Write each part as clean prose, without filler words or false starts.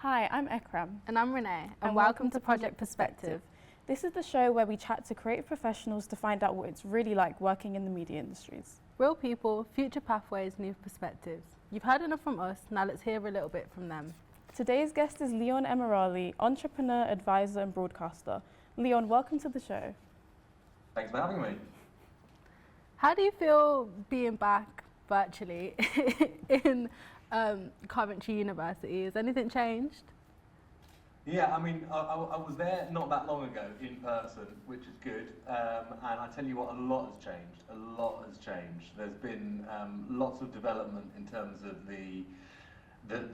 Hi, I'm Aekram. And I'm Reneé, And welcome to Project Perspective. This is the show where we chat to creative professionals to find out what it's really like working in the media industries. Real people, future pathways, new perspectives. You've heard enough from us, now let's hear a little bit from them. Today's guest is Leon Emirali, entrepreneur, advisor and broadcaster. Leon, welcome to the show. Thanks for having me. How do you feel being back virtually in Coventry University? Has anything changed? Yeah, I mean, I was there not that long ago in person, which is good. And I tell you what, a lot has changed. A lot has changed. There's been lots of development in terms of the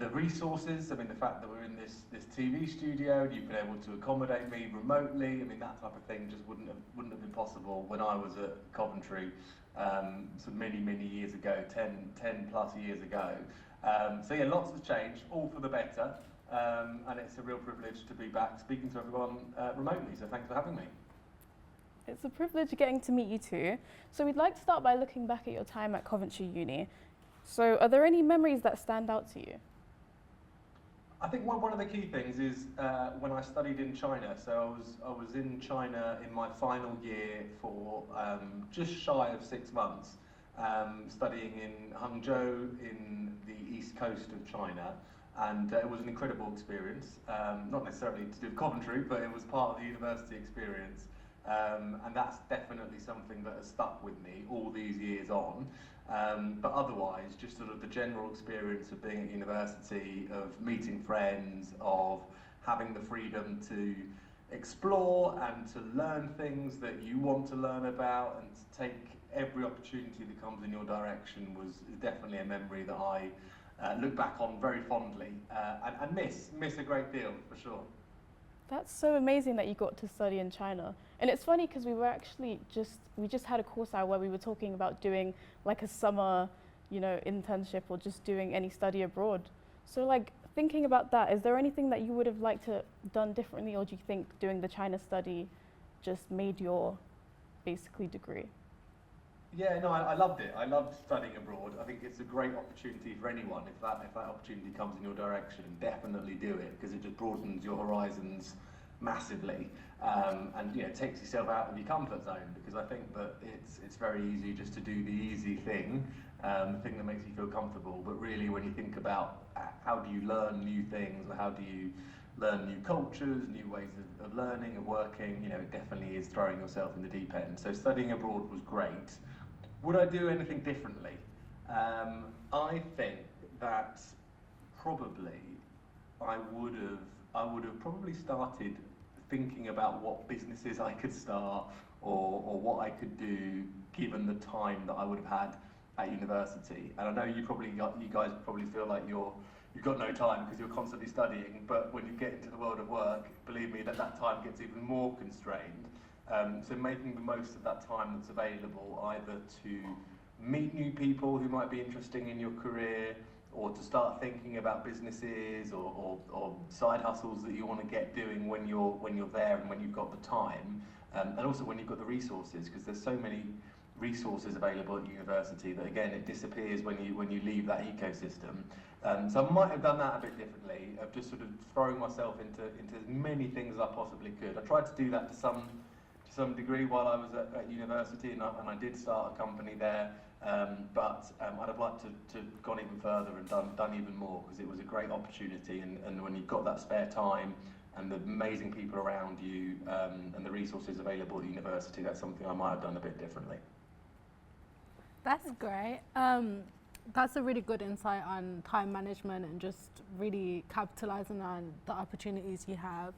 resources. I mean, the fact that we're in this TV studio, and you've been able to accommodate me remotely. I mean, that type of thing just wouldn't have been possible when I was at Coventry, so many years ago, 10 plus years ago. So yeah, lots has changed, all for the better. And it's a real privilege to be back speaking to everyone remotely, so thanks for having me. It's a privilege getting to meet you too. So we'd like to start by looking back at your time at Coventry Uni. So are there any memories that stand out to you? I think one of the key things is when I studied in China. So I was in China in my final year for just shy of 6 months, studying in Hangzhou in the east coast of China. And it was an incredible experience, not necessarily to do with Coventry, but it was part of the university experience. And that's definitely something that has stuck with me all these years on. But otherwise, just sort of the general experience of being at university, of meeting friends, of having the freedom to explore and to learn things that you want to learn about and to take every opportunity that comes in your direction is definitely a memory that I look back on very fondly and miss a great deal, for sure. That's so amazing that you got to study in China. And it's funny because we just had a course out where we were talking about doing like a summer, internship or just doing any study abroad. So like thinking about that, is there anything that you would have liked to done differently, or do you think doing the China study just made your basically degree? Yeah, no, I loved it. I loved studying abroad. I think it's a great opportunity for anyone. If that opportunity comes in your direction, definitely do it, because it just broadens your horizons massively, and takes yourself out of your comfort zone. Because I think that it's very easy just to do the easy thing, the thing that makes you feel comfortable. But really, when you think about how do you learn new things, or how do you learn new cultures, new ways of learning and working, it definitely is throwing yourself in the deep end. So studying abroad was great. Would I do anything differently? I think that probably I would have probably started thinking about what businesses I could start or what I could do given the time that I would have had at university. And I know you guys probably feel like you've got no time because you're constantly studying, but when you get into the world of work, believe me, that time gets even more constrained. So making the most of that time that's available, either to meet new people who might be interesting in your career, or to start thinking about businesses or side hustles that you want to get doing when you're there and when you've got the time, and also when you've got the resources, because there's so many resources available at university that again it disappears when you leave that ecosystem. So I might have done that a bit differently, of just sort of throwing myself into as many things as I possibly could. I tried to do that to some degree while I was at university, and I did start a company there, but I'd have liked to gone even further and done even more, because it was a great opportunity, and when you've got that spare time and the amazing people around you and the resources available at university, that's something I might have done a bit differently. That's great. That's a really good insight on time management and just really capitalizing on the opportunities you have.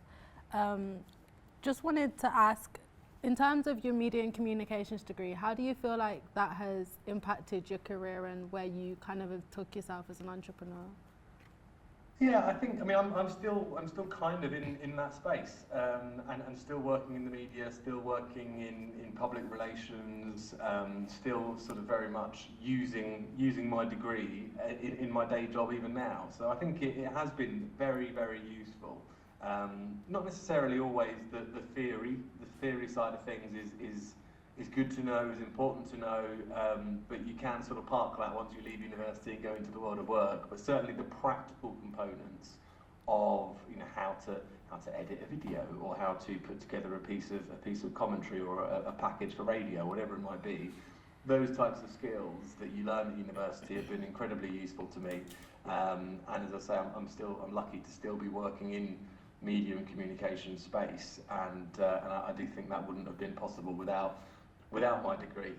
Just wanted to ask, in terms of your media and communications degree, how do you feel like that has impacted your career and where you kind of took yourself as an entrepreneur? Yeah, I'm still kind of in that space, and still working in the media, still working in public relations, still sort of very much using my degree in my day job even now. So I think it has been very, very useful. Not necessarily always the theory side of things is good to know, is important to know, but you can sort of park that once you leave university and go into the world of work. But certainly the practical components of how to edit a video, or how to put together a piece of commentary, or a package for radio, whatever it might be. Those types of skills that you learn at university have been incredibly useful to me. And as I say, I'm lucky to still be working in media and communication space, and I do think that wouldn't have been possible without my degree.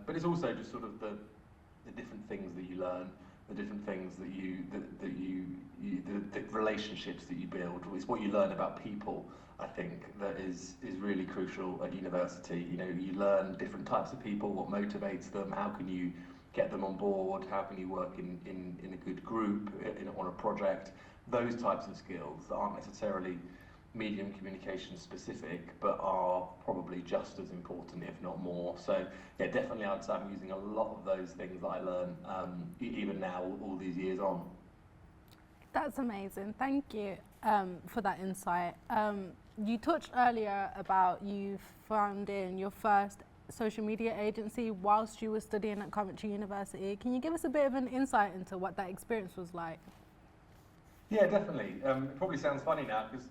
But it's also just sort of the different things that you learn, the different things the relationships that you build. It's what you learn about people, I think, that is really crucial at university. You learn different types of people, what motivates them, how can you get them on board, how can you work in a good group, on a project. Those types of skills that aren't necessarily media and communication specific, but are probably just as important, if not more. So yeah, definitely I'd say I'm using a lot of those things that I learn, even now, all these years on. That's amazing. Thank you for that insight. You touched earlier about you founding your first social media agency whilst you were studying at Coventry University. Can you give us a bit of an insight into what that experience was like? Yeah, definitely. It probably sounds funny now, because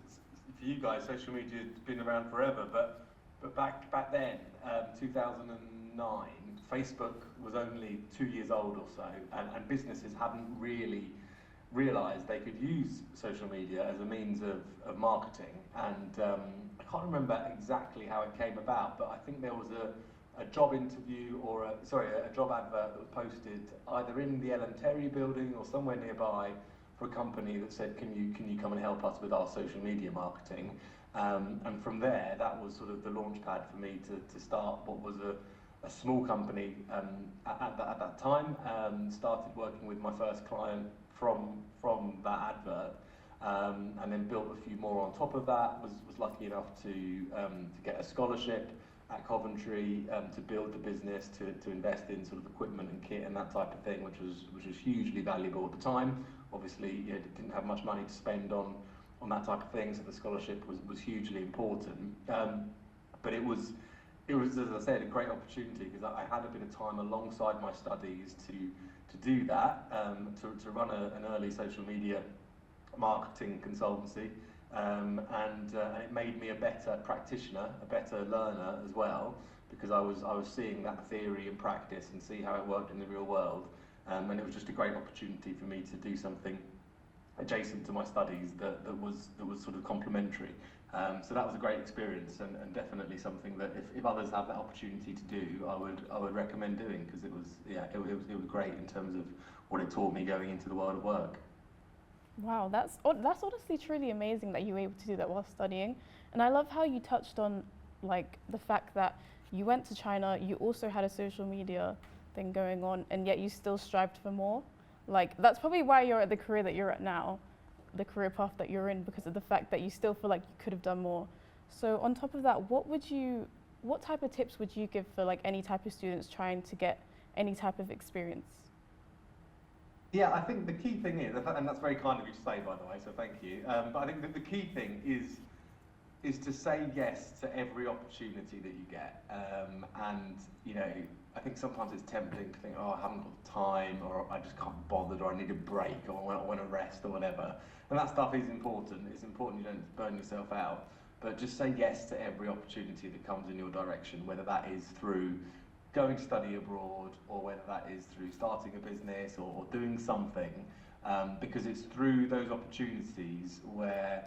for you guys, social media has been around forever, but back then, 2009, Facebook was only 2 years old or so, and businesses hadn't really realised they could use social media as a means of marketing. And I can't remember exactly how it came about, but I think there was a job interview, or a job advert that was posted either in the Ellen Terry building or somewhere nearby, for a company that said, can you come and help us with our social media marketing? And from there, that was sort of the launch pad for me to start what was a small company at that time. Started working with my first client from that advert, and then built a few more on top of that. Was lucky enough to get a scholarship at Coventry, to build the business, to invest in sort of equipment and kit and that type of thing, which was hugely valuable at the time. Obviously, didn't have much money to spend on that type of thing, so the scholarship was hugely important. But it was, as I said, a great opportunity, because I had a bit of time alongside my studies to do that, to run an early social media marketing consultancy, and it made me a better practitioner, a better learner as well, because I was seeing that theory in practice and see how it worked in the real world. And it was just a great opportunity for me to do something adjacent to my studies that was sort of complementary. So that was a great experience, and definitely something that if others have that opportunity to do, I would recommend doing, because it was great in terms of what it taught me going into the world of work. Wow, that's honestly truly amazing that you were able to do that while studying. And I love how you touched on like the fact that you went to China, you also had a social media thing going on, and yet you still strived for more. Like, that's probably why you're at the career that you're at now, the career path that you're in, because of the fact that you still feel like you could have done more. So on top of that, what type of tips would you give for like any type of students trying to get any type of experience? Yeah, I think the key thing is, and that's very kind of you to say, by the way, so thank you. But I think that the key thing is to say yes to every opportunity that you get. And I think sometimes it's tempting to think, oh, I haven't got time, or I just can't be bothered, or I need a break, or I want to rest, or whatever. And that stuff is important. It's important you don't burn yourself out. But just say yes to every opportunity that comes in your direction, whether that is through going to study abroad, or whether that is through starting a business or doing something, because it's through those opportunities where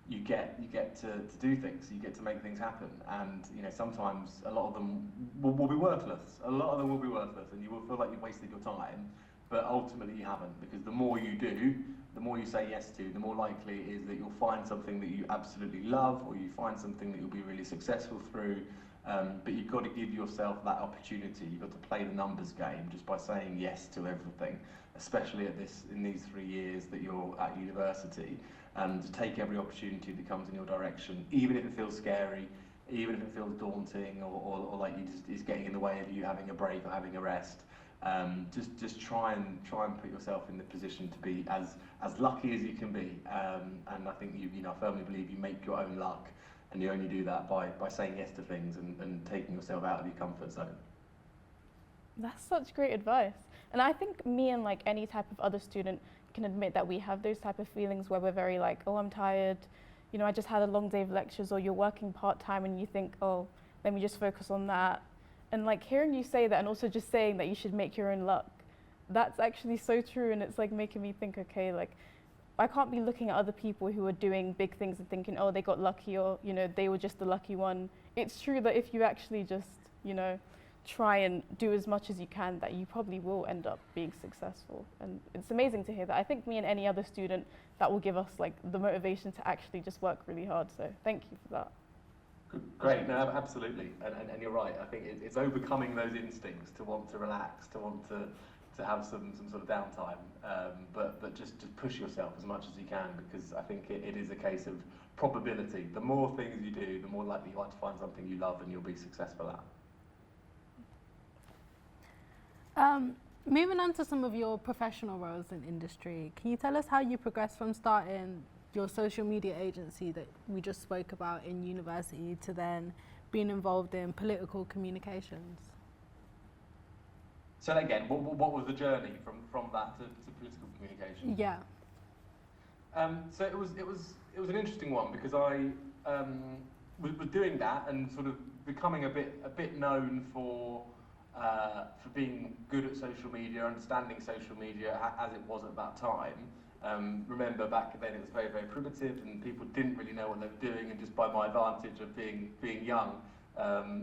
you get to do things, you get to make things happen, and sometimes a lot of them will be worthless. A lot of them will be worthless, and you will feel like you've wasted your time, but ultimately you haven't, because the more you do, the more you say yes to, the more likely it is that you'll find something that you absolutely love, or you find something that you'll be really successful through. But you've got to give yourself that opportunity. You've got to play the numbers game just by saying yes to everything, especially in these 3 years that you're at university, to take every opportunity that comes in your direction, even if it feels scary, even if it feels daunting, or like it's getting in the way of you having a break or having a rest. Just try and put yourself in the position to be as lucky as you can be. And I think I firmly believe you make your own luck. And you only do that by saying yes to things and taking yourself out of your comfort zone. That's such great advice. And I think me and like any type of other student can admit that we have those type of feelings where we're very like, oh, I'm tired, you know, I just had a long day of lectures, or you're working part-time and you think, oh, let me just focus on that. And like hearing you say that, and also just saying that you should make your own luck, that's actually so true. And it's like making me think, okay, like I can't be looking at other people who are doing big things and thinking, oh, they got lucky, or, you know, they were just the lucky one. It's true that if you actually just, you know, try and do as much as you can, that you probably will end up being successful. And it's amazing to hear that. I think me and any other student, that will give us like the motivation to actually just work really hard. So thank you for that. Great, no, absolutely, and you're right. I think it's overcoming those instincts to want to relax, to want to have some sort of downtime, but just push yourself as much as you can, because I think it is a case of probability. The more things you do, the more likely you are to find something you love and you'll be successful at. Moving on to some of your professional roles in industry, can you tell us how you progressed from starting your social media agency that we just spoke about in university to then being involved in political communications? So again, what was the journey from that to political communication? Yeah. So it was an interesting one, because I was doing that and sort of becoming a bit known for being good at social media, understanding social media as it was at that time. Remember back then it was very, very primitive and people didn't really know what they were doing, and just by my advantage of being young,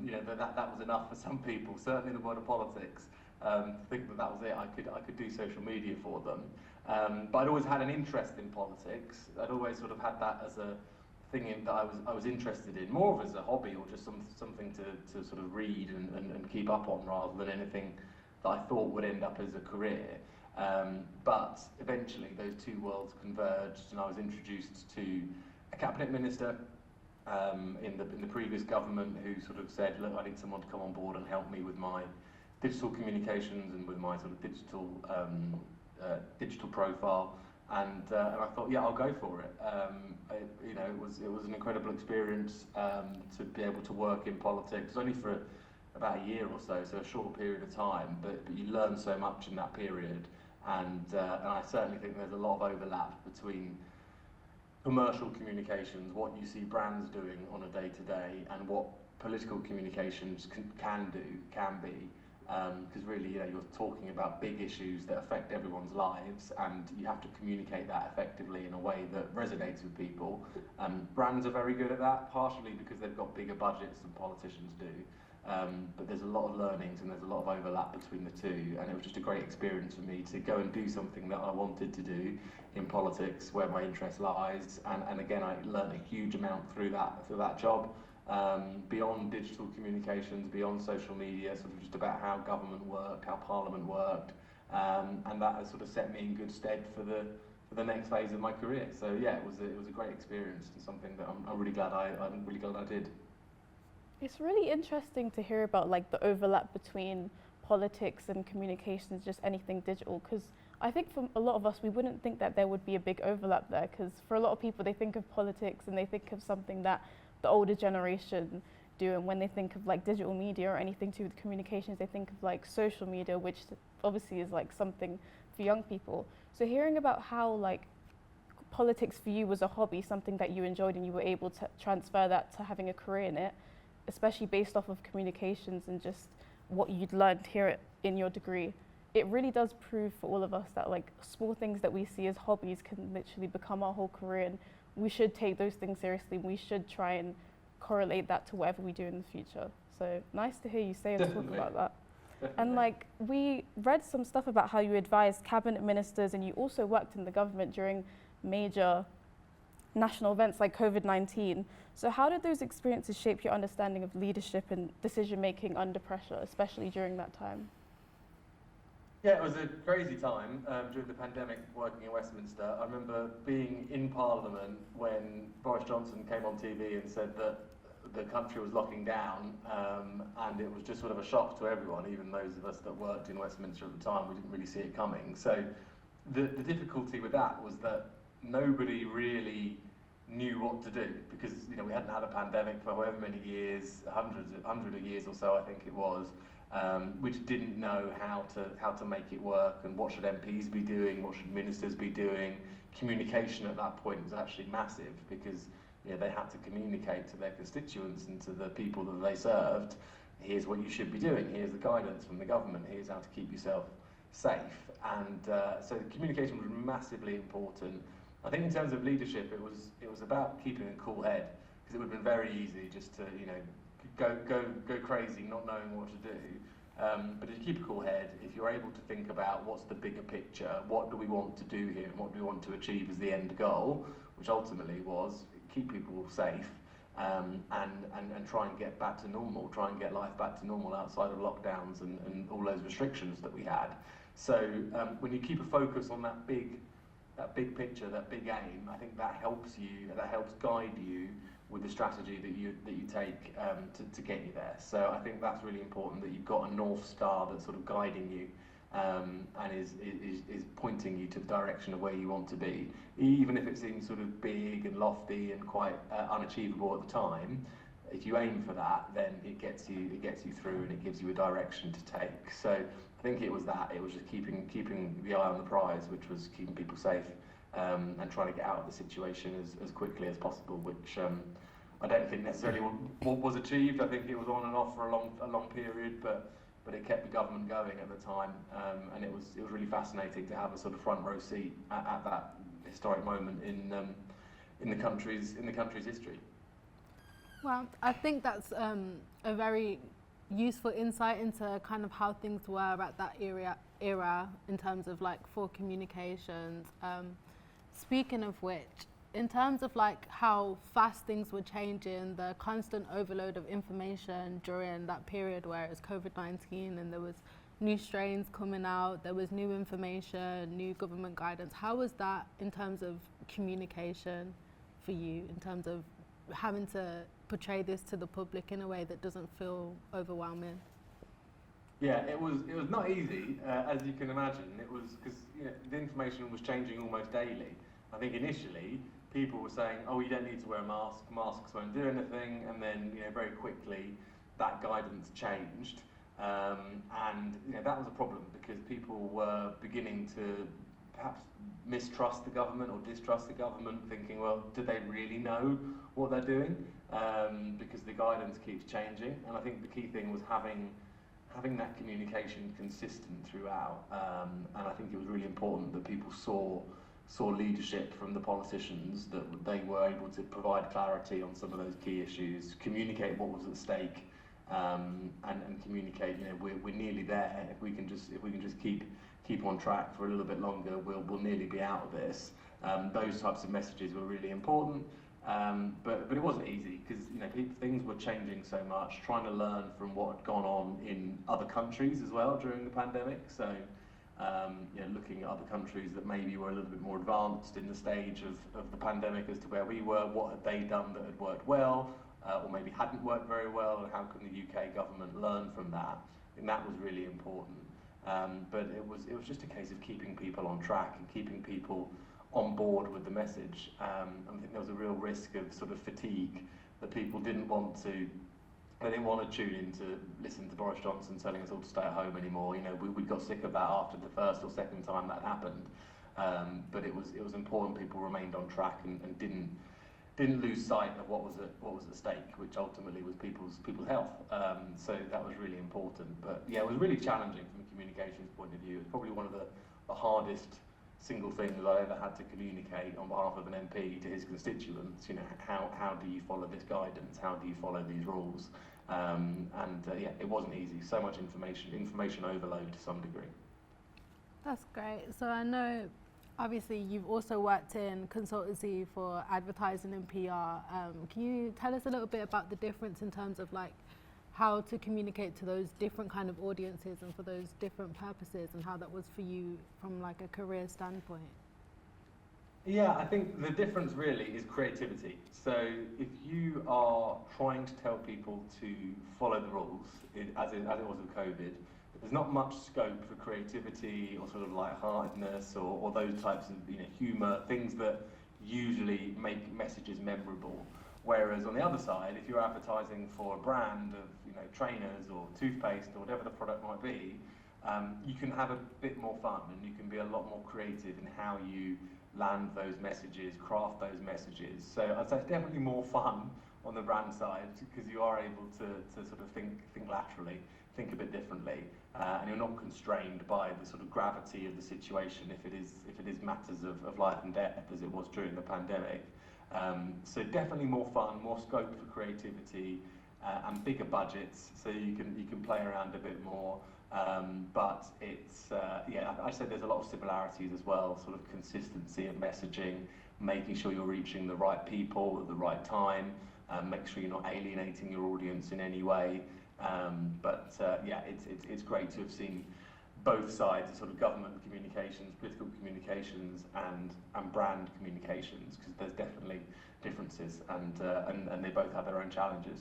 you know, that was enough for some people, certainly in the world of politics. To think that was it, I could do social media for them. But I'd always had an interest in politics. I'd always sort of had that as a thing that I was interested in, more of as a hobby or just something to sort of read and keep up on, rather than anything that I thought would end up as a career. But eventually those two worlds converged, and I was introduced to a cabinet minister in the previous government, who sort of said, look, I need someone to come on board and help me with my digital communications and with my sort of digital profile. And I thought, yeah, I'll go for it. You know, it was an incredible experience to be able to work in politics. It was only for about a year or so a short period of time, but you learn so much in that period. And I certainly think there's a lot of overlap between commercial communications, what you see brands doing on a day-to-day, and what political communications can be. Because really, you know, you're talking about big issues that affect everyone's lives, and you have to communicate that effectively in a way that resonates with people. Brands are very good at that, partially because they've got bigger budgets than politicians do. But there's a lot of learnings and there's a lot of overlap between the two, and it was just a great experience for me to go and do something that I wanted to do in politics, where my interest lies. And again, I learned a huge amount through that job. Beyond digital communications, beyond social media, sort of just about how government worked, how Parliament worked, and that has sort of set me in good stead for the next phase of my career. So yeah, it was a great experience, and something that I'm really glad I did. It's really interesting to hear about like the overlap between politics and communications, just anything digital, because I think for a lot of us, we wouldn't think that there would be a big overlap there, because for a lot of people, they think of politics and they think of something that the older generation do, and when they think of like digital media or anything to do with communications, they think of like social media, which obviously is like something for young people. So hearing about how like politics for you was a hobby, something that you enjoyed, and you were able to transfer that to having a career in it, especially based off of communications and just what you'd learned here in your degree, it really does prove for all of us that like small things that we see as hobbies can literally become our whole career, and we should take those things seriously. We should try and correlate that to whatever we do in the future. So nice to hear you say and talk about that. Definitely. And like we read some stuff about how you advised cabinet ministers, and you also worked in the government during major national events like COVID-19. So how did those experiences shape your understanding of leadership and decision making under pressure, especially during that time? Yeah, it was a crazy time during the pandemic working in Westminster. I remember being in Parliament when Boris Johnson came on TV and said that the country was locking down, and it was just sort of a shock to everyone, even those of us that worked in Westminster at the time. We didn't really see it coming. So the difficulty with that was that nobody really knew what to do, because you know we hadn't had a pandemic for however many years, 100 of years or so, I think it was. which didn't know how to make it work, and what should MPs be doing, what should ministers be doing. Communication at that point was actually massive, because they had to communicate to their constituents and to the people that they served. Here's what you should be doing. Here's the guidance from the government. Here's how to keep yourself safe. And so communication was massively important. I think in terms of leadership, it was about keeping a cool head, because it would have been very easy just to go crazy, not knowing what to do. But if you keep a cool head, if you're able to think about what's the bigger picture, what do we want to do here, and what do we want to achieve as the end goal, which ultimately was keep people safe, and try and get back to normal, try and get life back to normal outside of lockdowns and all those restrictions that we had. So when you keep a focus on that big picture, that big aim, I think that helps guide you with the strategy that you take to get you there. So I think that's really important, that you've got a North Star that's sort of guiding you, and is pointing you to the direction of where you want to be. Even if it seems sort of big and lofty and quite unachievable at the time, if you aim for that, then it gets you through, and it gives you a direction to take. So I think it was just keeping the eye on the prize, which was keeping people safe, and trying to get out of the situation as quickly as possible, which I don't think necessarily what was achieved. I think it was on and off for a long period, but it kept the government going at the time, and it was really fascinating to have a sort of front row seat at that historic moment in the country's history. Well, I think that's a very useful insight into kind of how things were at that era in terms of for communications. Speaking of which, in terms of how fast things were changing, the constant overload of information during that period where it was COVID-19 and there was new strains coming out, there was new information, new government guidance, how was that in terms of communication for you, in terms of having to portray this to the public in a way that doesn't feel overwhelming? Yeah, it was not easy, as you can imagine. It was because the information was changing almost daily. I think initially people were saying, "Oh, you don't need to wear a mask. Masks won't do anything," and then very quickly that guidance changed, and that was a problem, because people were beginning to perhaps mistrust the government or distrust the government, thinking, well, do they really know what they're doing? Because the guidance keeps changing, and I think the key thing was having that communication consistent throughout, and I think it was really important that people saw leadership from the politicians, that they were able to provide clarity on some of those key issues, communicate what was at stake, and communicate we're nearly there. If we can just keep on track for a little bit longer, we'll nearly be out of this. Those types of messages were really important, but it wasn't easy, because things were changing so much. Trying to learn from what had gone on in other countries as well during the pandemic. So looking at other countries that maybe were a little bit more advanced in the stage of the pandemic as to where we were, what had they done that had worked well, or maybe hadn't worked very well, and how can the UK government learn from that? And that was really important. But it was just a case of keeping people on track and keeping people on board with the message. I think there was a real risk of sort of fatigue, that people didn't want to tune in to listen to Boris Johnson telling us all to stay at home anymore. We got sick of that after the first or second time that happened. But it was important people remained on track and didn't lose sight of what was at stake, which ultimately was people's health. So that was really important. But yeah, it was really challenging from a communications point of view. It's probably one of the hardest single things I ever had to communicate on behalf of an MP to his constituents. How do you follow this guidance? How do you follow these rules? It wasn't easy. So much information overload to some degree. That's great. So I know, obviously, you've also worked in consultancy for advertising and PR. Can you tell us a little bit about the difference in terms of how to communicate to those different kind of audiences and for those different purposes, and how that was for you from a career standpoint? Yeah, I think the difference really is creativity. So if you are trying to tell people to follow the rules, as it was with COVID, there's not much scope for creativity or sort of lightheartedness or those types of humour, things that usually make messages memorable. Whereas on the other side, if you're advertising for a brand of, you know, trainers or toothpaste or whatever the product might be, you can have a bit more fun and you can be a lot more creative in how you land those messages, craft those messages. So I'd say it's definitely more fun on the brand side because you are able to sort of think laterally, think a bit differently, and you're not constrained by the sort of gravity of the situation if it is matters of life and death as it was during the pandemic. So definitely more fun, more scope for creativity, and bigger budgets, so you can play around a bit more. But it's yeah, I said there's a lot of similarities as well, sort of consistency of messaging, making sure you're reaching the right people at the right time, make sure you're not alienating your audience in any way. But yeah, it's great to have seen both sides of sort of government communications, political communications, and brand communications, because there's definitely differences, and they both have their own challenges.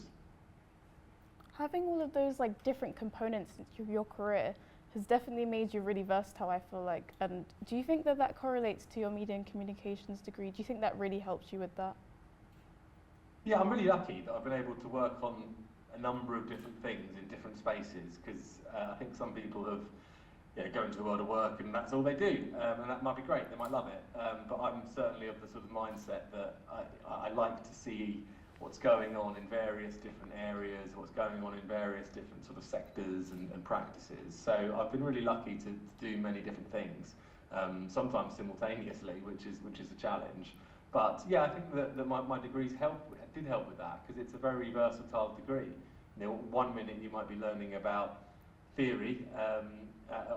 Having all of those like different components to your career has definitely made you really versatile, I feel like. And do you think that correlates to your media and communications degree? Do you think that really helps you with that? Yeah, I'm really lucky that I've been able to work on a number of different things in different spaces, because I think some people have go into the world of work and that's all they do, and that might be great, they might love it, but I'm certainly of the sort of mindset that I like to see what's going on in various different areas, what's going on in various different sort of sectors and practices. So I've been really lucky to do many different things, sometimes simultaneously, which is a challenge. But yeah, I think that my degrees did help with that, because it's a very versatile degree. You know, 1 minute you might be learning about theory,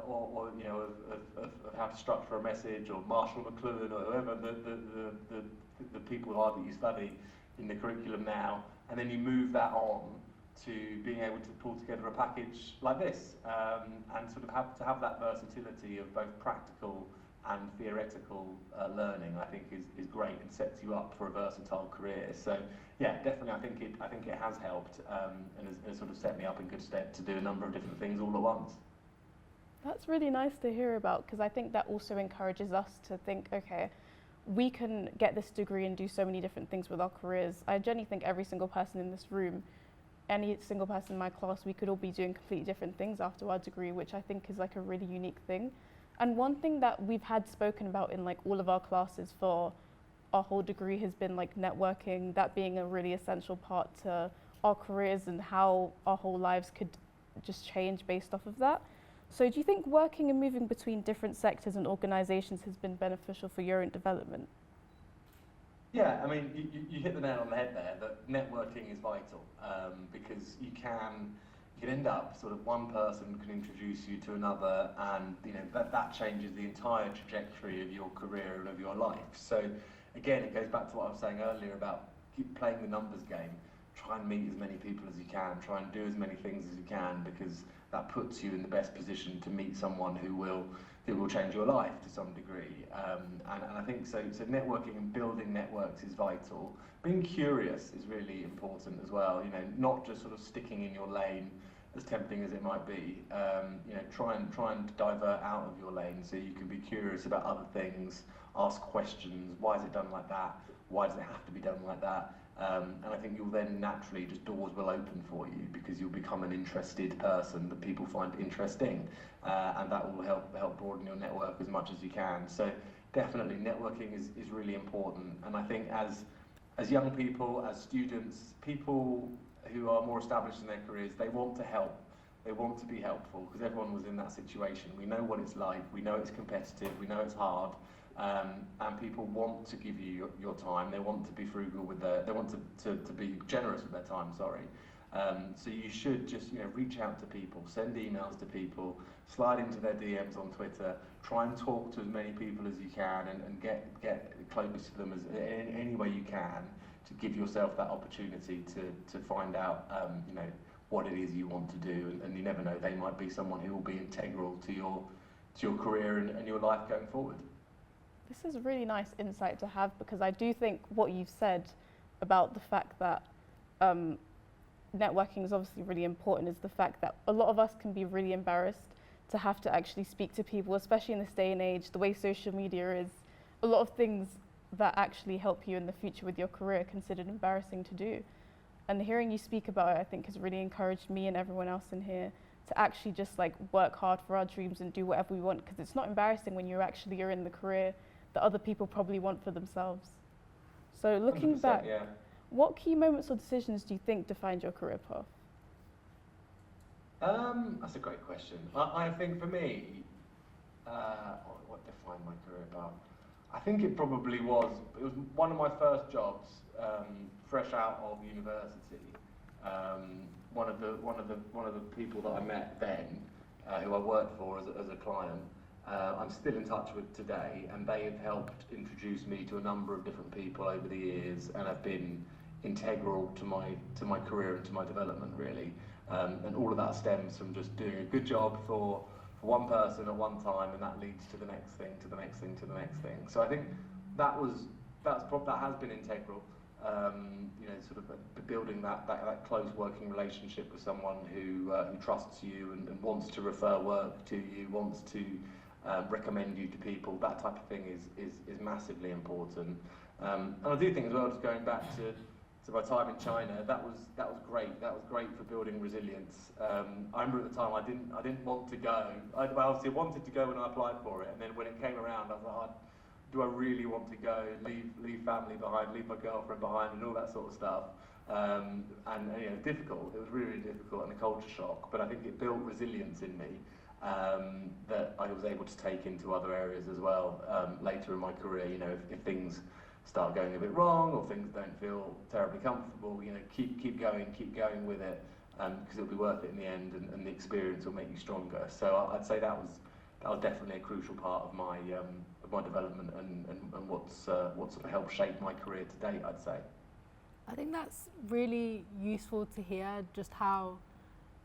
or you know, of how to structure a message, or Marshall McLuhan, or whoever the people are that you study in the curriculum now, and then you move that on to being able to pull together a package like this, and sort of have that versatility of both practical and theoretical learning. I think is great and sets you up for a versatile career. So yeah, definitely, I think it has helped, and has sort of set me up in good stead to do a number of different things all at once. That's really nice to hear about, because I think that also encourages us to think, okay, we can get this degree and do so many different things with our careers. I genuinely think every single person in this room, any single person in my class, we could all be doing completely different things after our degree, which I think is like a really unique thing. And one thing that we've had spoken about in like all of our classes for our whole degree has been like networking, that being a really essential part to our careers and how our whole lives could just change based off of that. So do you think working and moving between different sectors and organisations has been beneficial for your own development? Yeah, I mean, you hit the nail on the head there, that networking is vital, because you can end up sort of one person can introduce you to another, and you know that changes the entire trajectory of your career and of your life. So again, it goes back to what I was saying earlier about keep playing the numbers game. Try and meet as many people as you can, try and do as many things as you can, because that puts you in the best position to meet someone who will change your life to some degree. And I think so networking and building networks is vital. Being curious is really important as well, you know, not just sort of sticking in your lane, as tempting as it might be. You know, try and divert out of your lane so you can be curious about other things, ask questions. Why is it done like that? Why does it have to be done like that? And I think you'll then naturally, just doors will open for you, because you'll become an interested person that people find interesting, and that will help broaden your network as much as you can. So definitely networking is really important, and I think as young people, as students, people who are more established in their careers, they want to help. They want to be helpful, because everyone was in that situation. We know what it's like, we know it's competitive, we know it's hard, and people want to give you your time. They want to be frugal with they want to be generous with their time, sorry. So you should just reach out to people, send emails to people, slide into their DMs on Twitter, try and talk to as many people as you can, and get close to them in any way you can, to give yourself that opportunity to find out what it is you want to do, and you never know, they might be someone who will be integral to your career and your life going forward. This is a really nice insight to have, because I do think what you've said about the fact that networking is obviously really important is the fact that a lot of us can be really embarrassed to have to actually speak to people, especially in this day and age, the way social media is. A lot of things that actually help you in the future with your career considered embarrassing to do. And hearing you speak about it, I think has really encouraged me and everyone else in here to actually just like work hard for our dreams and do whatever we want, because it's not embarrassing when you're in the career that other people probably want for themselves. So looking back, yeah. what key moments or decisions do you think defined your career path? That's a great question. I think for me, what defined my career path? I think it probably was one of my first jobs, fresh out of university. One of the people that I met then, who I worked for as a client, I'm still in touch with today, and they have helped introduce me to a number of different people over the years, and have been integral to my career and to my development, really. And all of that stems from just doing a good job for one person at one time, and that leads to the next thing, to the next thing, to the next thing. So I think that has been integral. You know, sort of building that close working relationship with someone who trusts you and wants to refer work to you, wants to recommend you to people. That type of thing is massively important. And I do think as well, just going back to my time in China, that was great. That was great for building resilience. I remember at the time I didn't want to go. I obviously wanted to go when I applied for it, and then when it came around, I was like, do I really want to go? Leave family behind, leave my girlfriend behind, and all that sort of stuff. And you know, difficult. It was really, really difficult and a culture shock. But I think it built resilience in me that I was able to take into other areas as well later in my career. You know, if things start going a bit wrong or things don't feel terribly comfortable, you know, keep going with it, because it'll be worth it in the end, and the experience will make you stronger. So I'd say that was definitely a crucial part of my development and what's sort of helped shape my career to date, I'd say. I think that's really useful to hear, just how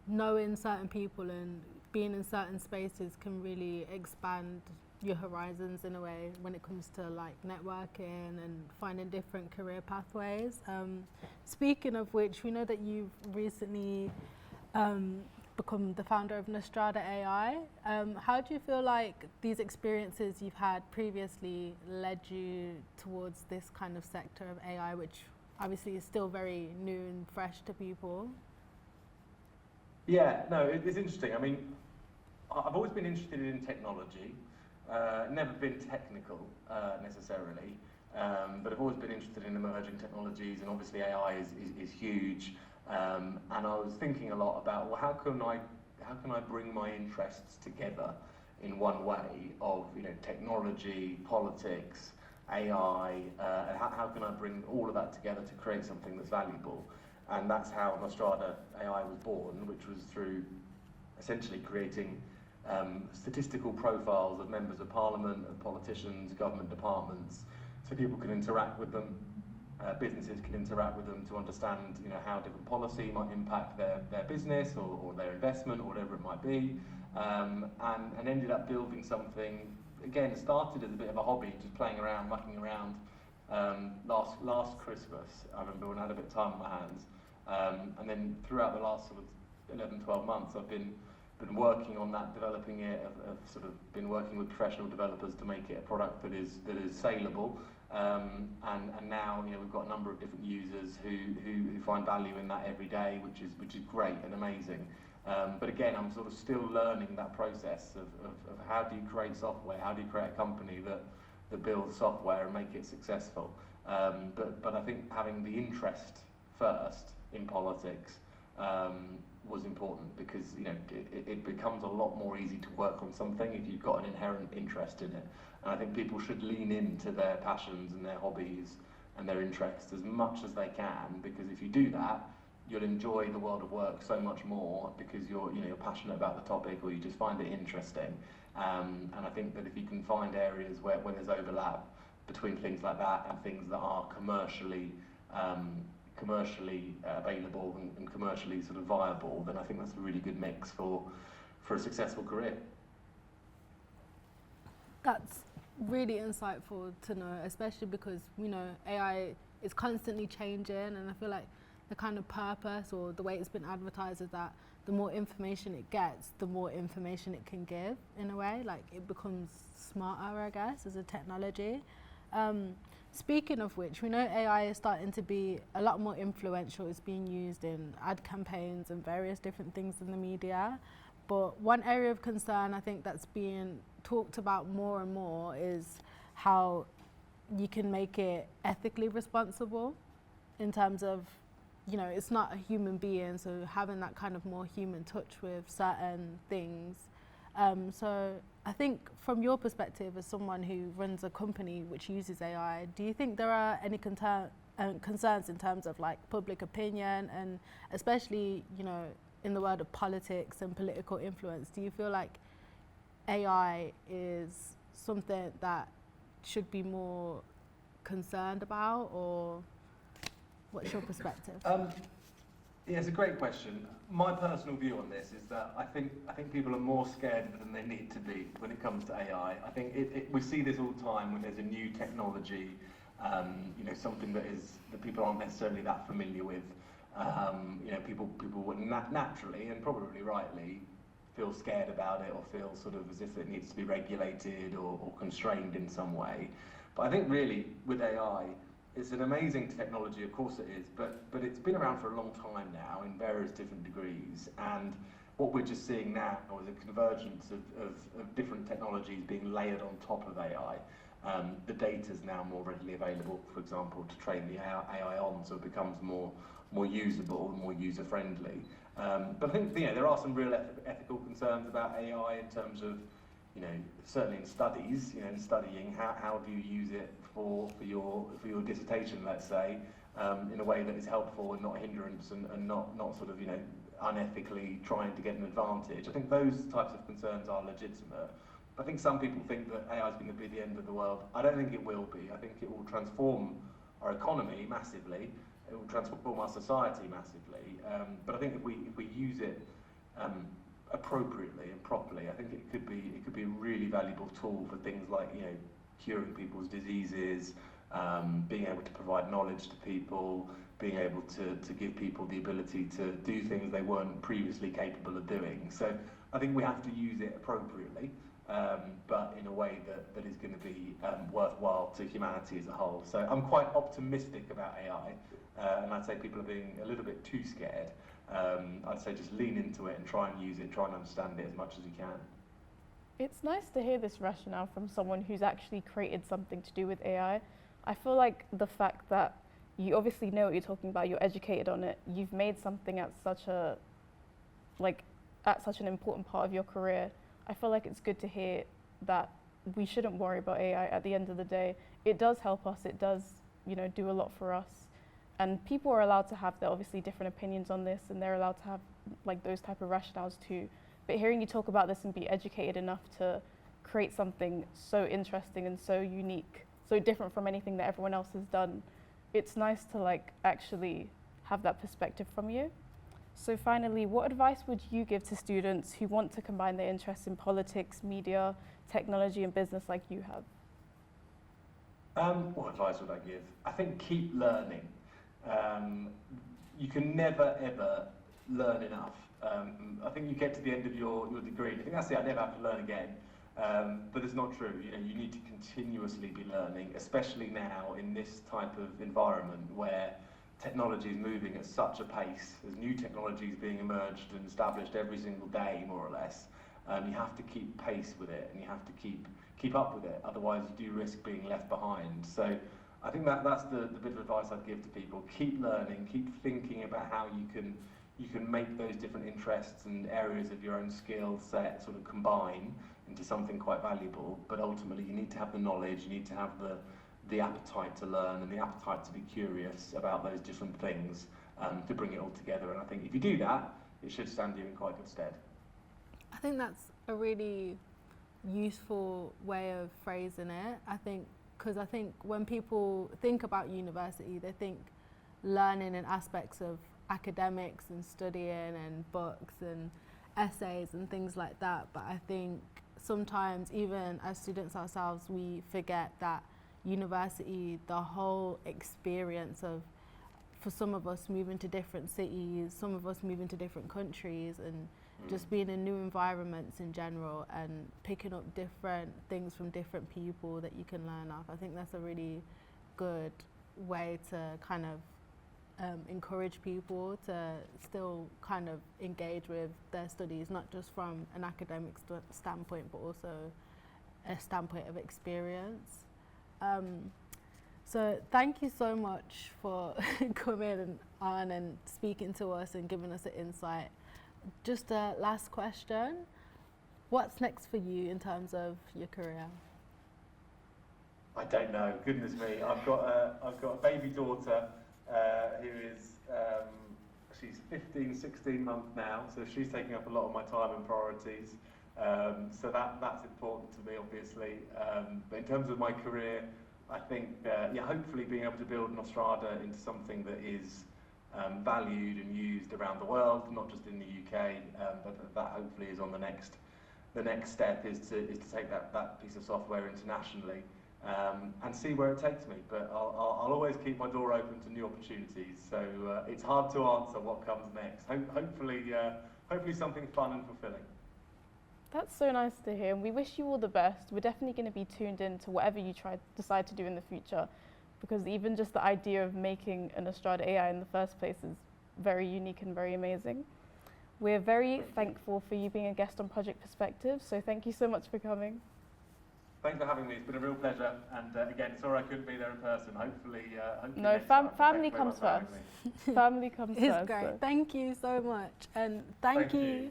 knowing certain people and being in certain spaces can really expand your horizons in a way when it comes to like networking and finding different career pathways. Speaking of which, we know that you've recently become the founder of Nostrada AI. How do you feel like these experiences you've had previously led you towards this kind of sector of AI, which obviously is still very new and fresh to people? Yeah, no, it's interesting. I mean, I've always been interested in technology. Never been technical necessarily, but I've always been interested in emerging technologies, and obviously AI is huge. And I was thinking a lot about, well, how can I bring my interests together in one way of, you know, technology, politics, AI, and how can I bring all of that together to create something that's valuable? And that's how Nostrada AI was born, which was through essentially creating statistical profiles of members of parliament, of politicians, government departments, so people can interact with them, businesses can interact with them to understand, you know, how different policy might impact their business or their investment or whatever it might be, and ended up building something. Again, it started as a bit of a hobby, just playing around, mucking around. Last Christmas, I remember when I had a bit of time on my hands, and then throughout the last sort of 11, 12 months, I've been working on that, developing it. I've sort of been working with professional developers to make it a product that is saleable, and now, you know, we've got a number of different users who find value in that every day, which is great and amazing. But again, I'm sort of still learning that process of how do you create software, how do you create a company that builds software and make it successful. But I think having the interest first in politics was important, because, you know, it becomes a lot more easy to work on something if you've got an inherent interest in it. And I think people should lean into their passions and their hobbies and their interests as much as they can, because if you do that, you'll enjoy the world of work so much more, because you're passionate about the topic, or you just find it interesting. And I think that if you can find areas where there's overlap between things like that and things that are commercially available and commercially sort of viable, then I think that's a really good mix for a successful career. That's really insightful to know, especially because, you know, AI is constantly changing, and I feel like the kind of purpose or the way it's been advertised is that the more information it gets, the more information it can give, in a way. Like, it becomes smarter, I guess, as a technology. Speaking of which, we know AI is starting to be a lot more influential. It's being used in ad campaigns and various different things in the media. But one area of concern I think that's being talked about more and more is how you can make it ethically responsible in terms of, you know, it's not a human being, so having that kind of more human touch with certain things. So I think from your perspective as someone who runs a company which uses AI, do you think there are any concerns in terms of like public opinion and especially, you know, in the world of politics and political influence? Do you feel like AI is something that should be more concerned about, or what's your perspective? Yeah, it's a great question. My personal view on this is that I think people are more scared than they need to be when it comes to AI. I think we see this all the time when there's a new technology, you know, something that people aren't necessarily that familiar with. You know, people would naturally and probably rightly feel scared about it or feel sort of as if it needs to be regulated or constrained in some way. But I think really with AI, it's an amazing technology, of course it is, but it's been around for a long time now in various different degrees, and what we're just seeing now is a convergence of different technologies being layered on top of AI. The data is now more readily available, for example, to train the AI on, so it becomes more usable, more user-friendly. But I think, you know, there are some real ethical concerns about AI in terms of, you know, certainly in studies, you know, in studying, how do you use it for your dissertation, let's say, in a way that is helpful and not a hindrance and not sort of, you know, unethically trying to get an advantage. I think those types of concerns are legitimate. I think some people think that AI is going to be the end of the world. I don't think it will be. I think it will transform our economy massively. It will transform our society massively. But I think if we use it appropriately and properly, I think it could be a really valuable tool for things like, you know, curing people's diseases, being able to provide knowledge to people, being able to give people the ability to do things they weren't previously capable of doing. So I think we have to use it appropriately, but in a way that is going to be worthwhile to humanity as a whole. So I'm quite optimistic about AI, and I'd say people are being a little bit too scared. I'd say just lean into it and try and use it, try and understand it as much as you can. It's nice to hear this rationale from someone who's actually created something to do with AI. I feel like the fact that you obviously know what you're talking about, you're educated on it, you've made something at such an important part of your career. I feel like it's good to hear that we shouldn't worry about AI at the end of the day. It does help us, it does, you know, do a lot for us. And people are allowed to have their obviously different opinions on this, and they're allowed to have like those type of rationales too. But hearing you talk about this and be educated enough to create something so interesting and so unique, so different from anything that everyone else has done, it's nice to like actually have that perspective from you. So finally, what advice would you give to students who want to combine their interests in politics, media, technology and business like you have? What advice would I give? I think keep learning. You can never ever learn enough. I think you get to the end of your degree, I think that's it, I never have to learn again. But it's not true. You know, you need to continuously be learning, especially now in this type of environment where technology is moving at such a pace. There's new technologies being emerged and established every single day, more or less. You have to keep pace with it, and you have to keep up with it. Otherwise, you do risk being left behind. So I think that's the bit of advice I'd give to people. Keep learning, keep thinking about how you can make those different interests and areas of your own skill set sort of combine into something quite valuable. But ultimately, you need to have the knowledge, you need to have the appetite to learn and the appetite to be curious about those different things to bring it all together. And I think if you do that, it should stand you in quite good stead. I think that's a really useful way of phrasing it. Because I think when people think about university, they think learning in aspects of academics and studying and books and essays and things like that. But I think sometimes, even as students ourselves, we forget that university, the whole experience of, for some of us moving to different cities, some of us moving to different countries, and just being in new environments in general and picking up different things from different people that you can learn off. I think that's a really good way to kind of encourage people to still kind of engage with their studies, not just from an academic standpoint, but also a standpoint of experience. So thank you so much for coming on and speaking to us and giving us an insight. Just a last question. What's next for you in terms of your career? I don't know. Goodness me, I've got a baby daughter who is she's 15, 16 months now, so she's taking up a lot of my time and priorities. So that's important to me, obviously. But in terms of my career, I think hopefully being able to build Nostrada into something that is valued and used around the world, not just in the UK, but that hopefully is on the next step is to take that piece of software internationally. And see where it takes me, but I'll always keep my door open to new opportunities. So it's hard to answer what comes next. Hopefully something fun and fulfilling. That's so nice to hear, and we wish you all the best. We're definitely going to be tuned in to whatever you decide to do in the future, because even just the idea of making an Nostrada AI in the first place is very unique and very amazing. We're very thankful for you being a guest on Project Perspective, so thank you so much for coming. Thanks for having me. It's been a real pleasure. And again, sorry I couldn't be there in person. Hopefully no, next time. family comes first. Family comes first. It's great. So. Thank you so much. And thank you.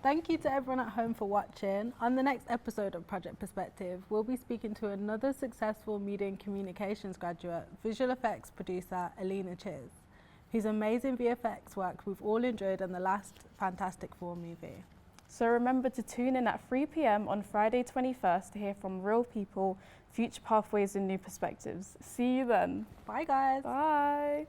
Thank you to everyone at home for watching. On the next episode of Project Perspective, we'll be speaking to another successful media and communications graduate, visual effects producer Alina Chiz, whose amazing VFX work we've all enjoyed on the last Fantastic Four movie. So remember to tune in at 3 p.m. on Friday 21st to hear from real people, future pathways and new perspectives. See you then. Bye guys. Bye.